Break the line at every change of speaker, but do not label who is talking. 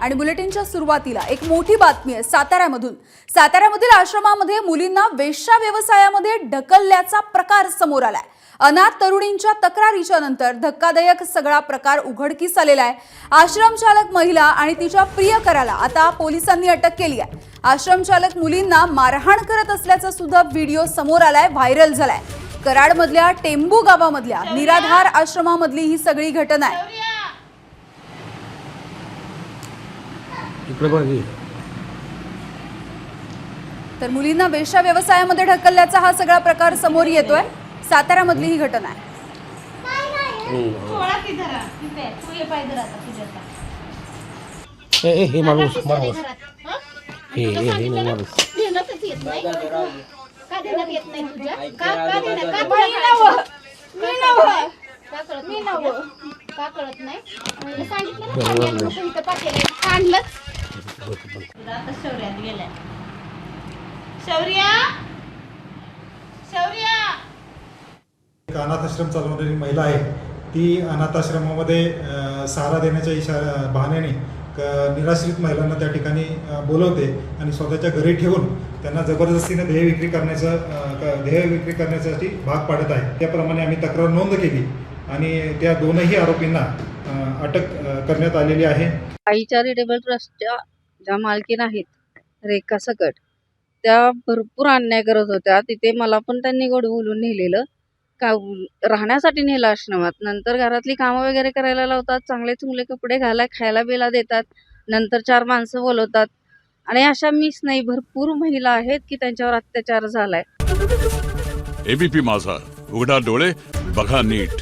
आणि बुलेटिनच्या सुरुवातीला एक मोठी बातमी आहे साताऱ्यामधून। साताऱ्यामधील आश्रमामध्ये मुलींना वेश्या व्यवसायामध्ये ढकलल्याचा प्रकार समोर आलाय। अनाथ तरुणींच्या तक्रारीच्या नंतर धक्कादायक सगळा प्रकार उघडकीस आलेला आहे। आश्रम चालक महिला आणि तिच्या प्रियकराला आता पोलिसांनी अटक केली आहे। आश्रम चालक मुलींना मारहाण करत असल्याचा सुद्धा व्हिडिओ समोर आलाय, व्हायरल झालाय। कराडमधल्या टेंबू गावामधल्या निराधार आश्रमामधली ही सगळी घटना आहे। तर मुलींना वेश्या व्यवसायामध्ये ढकलल्याचा हा सगळा प्रकार समोर येतोय। साताऱ्यामधली ही घटना आहे।
हे माणूस
का देण्यात येत नाही तुझ्या? का कळत नाही? सांगितलं इथं पाठीला आणलंच. आता शौर्यात गेल्या. शौर्या
एक अनाथ आश्रम चालवणारी महिला आहे, ती अनाथ आश्रमामध्ये सहारा देण्याच्या बहाण्याने निराश्रित महिलांना त्या ठिकाणी बोलवते आणि स्वतःच्या घरी ठेवून त्यांना जबरदस्तीने ध्येय विक्री करण्यासाठी भाग पाडत आहे। त्याप्रमाणे आम्ही तक्रार नोंद केली आणि त्या दोनही आरोपींना अटक करण्यात आलेली आहे।
आई चॅरिटेबल ट्रस्टच्या ज्या मालकीन आहेत रेखा सकट, त्या भरपूर अन्याय करत होत्या। तिथे मला पण त्यांनी गोड बोलून नेलेलं, का राहण्यासाठी नेलं आश्रमात। नंतर घरातली कामं वगैरे करायला लावतात, चांगले चुंगले कपडे घाला, खायला बिला देतात, नंतर 4 माणसं बोलवतात। आणि अशा मीच नाही, भरपूर महिला आहेत की त्यांच्यावर अत्याचार झालाय।
एबीपी माझा, उघडा डोळे बघा नीट।